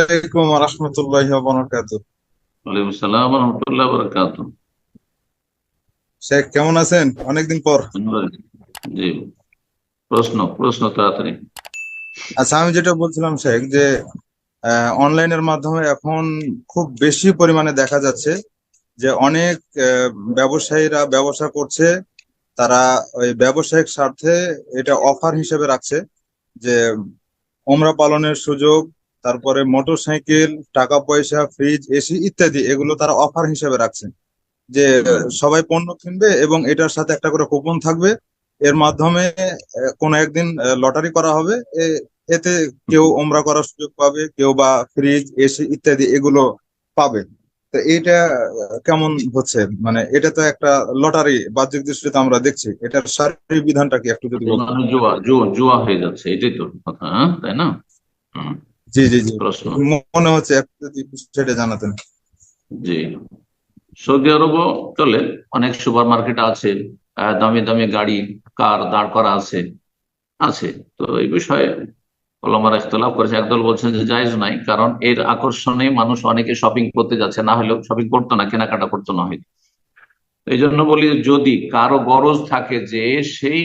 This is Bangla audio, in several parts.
আলাইকুম ওয়া রাহমাতুল্লাহি ওয়া বারাকাতুহু। ওয়ালাইকুম আসসালাম রহমতুল্লাহ বরকাত। শেখ কেমন আছেন? অনেকদিন পর। জি, প্রশ্ন প্রশ্ন তাড়াতাড়ি। আচ্ছা, আমি যেটা বলছিলাম শেখ যে অনলাইনের মাধ্যমে এখন খুব বেশি পরিমাণে দেখা যাচ্ছে যে অনেক আহ, ব্যবসায়ীরা ব্যবসা করছে। তারা ওই ব্যবসায়িক স্বার্থে এটা অফার হিসেবে রাখছে যে ওমরা পালনের সুযোগ, তারপরে মোটরসাইকেল, টাকা পয়সা, ফ্রিজ, এসি ইত্যাদি এগুলো তারা অফার হিসেবে রাখছে। যে হুম, সবাই পণ্য কিনবে এবং এটার সাথে একটা করে কুপন থাকবে। এর মাধ্যমে কোনো একদিন লটারি করা হবে। এতে কেউ হুম। ওমরা করার সুযোগ পাবে, কেউ বা ফ্রিজ, এসি ইত্যাদি এগুলো পাবে। তো এইটা কেমন হচ্ছে? মানে এটা তো একটা লটারি বাহ্যিক দৃষ্টিতে আমরা দেখছি, এটার শারীরিক বিধানটা কি একটু যদি বলতেন। মানে জুয়া জুয়া জুয়া হয়ে যাচ্ছে, এটাই তো কথা, হ্যাঁ তাই না? হুম, জি জি জি। প্রশ্ন। মনে হচ্ছে একটু যদি সেটা জানাতেন। জি, সৌদি আরবও চলে, অনেক সুপার মার্কেট আছে, দামি দামি গাড়ি, কার দাঁড় করা আছে আছে। তো এই বিষয়ে ওলামারা ইখতিলাফ করেছে। একদল বলছেন যে জায়েজ নাই, কারণ এর আকর্ষণে মানুষ অনেকে শপিং করতে যাচ্ছে, না হলেও শপিং করতো না, কেনাকাটা করতো না হয়। এই জন্য বলি, যদি কারো গরজ থাকে যে সেই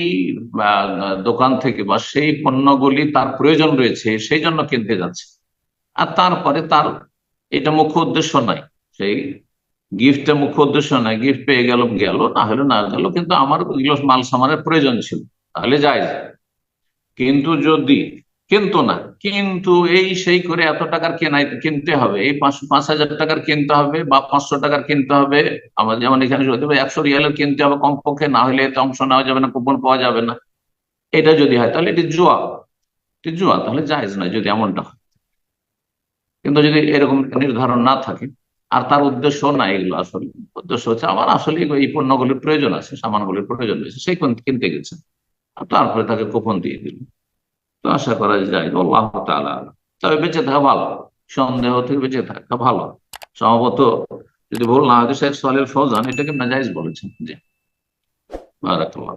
আহ, দোকান থেকে বা সেই পণ্যগুলি তার প্রয়োজন রয়েছে, সেই জন্য কিনতে যাচ্ছে, আর তারপরে তার এটা মুখ্য উদ্দেশ্য নাই, সেই গিফটটা মুখ্য উদ্দেশ্য নাই, গিফট পেয়ে গেল গেল, না হলে না গেল, কিন্তু আমার এগুলো মাল সামানের প্রয়োজন ছিল, তাহলে যায়। কিন্তু যদি কিন্তু না, কিন্তু এই সেই করে এত টাকার কেনাই কিনতে হবে, এই 5,000 টাকার কিনতে হবে বা 500 টাকার কিনতে হবে, আমাদের যেমন এখানে যদি 100 রিয়ালের কিনতে হবে কমপক্ষে, না হলে এতে অংশ নেওয়া যাবে না, কুপন পাওয়া যাবে না, এটা যদি হয় তাহলে এটি জুয়া। এটি জুয়া, তাহলে জায়েজ নয় যদি এমনটা হয়। কিন্তু যদি এরকম নির্ধারণ না থাকে, আর তার উদ্দেশ্য না এগুলো, আসলে উদ্দেশ্য হচ্ছে আমার আসলে এই পণ্যগুলির প্রয়োজন আছে, সামানগুলির প্রয়োজন রয়েছে, সেই কিনতে গেছে, আর তারপরে তাকে কুপন দিয়ে দিল, তো আশা করা যায় আল্লাহ তাআলা আ'লাম। তবে বেঁচে থাকা ভালো, সন্দেহ থেকে বেঁচে থাকা ভালো। সম্ভবত, যদি ভুল না হয়, শেখ সালেহ ফৌজান এটাকে নাজায়েজ বলেছেন। জি, বারাকাল্লাহ।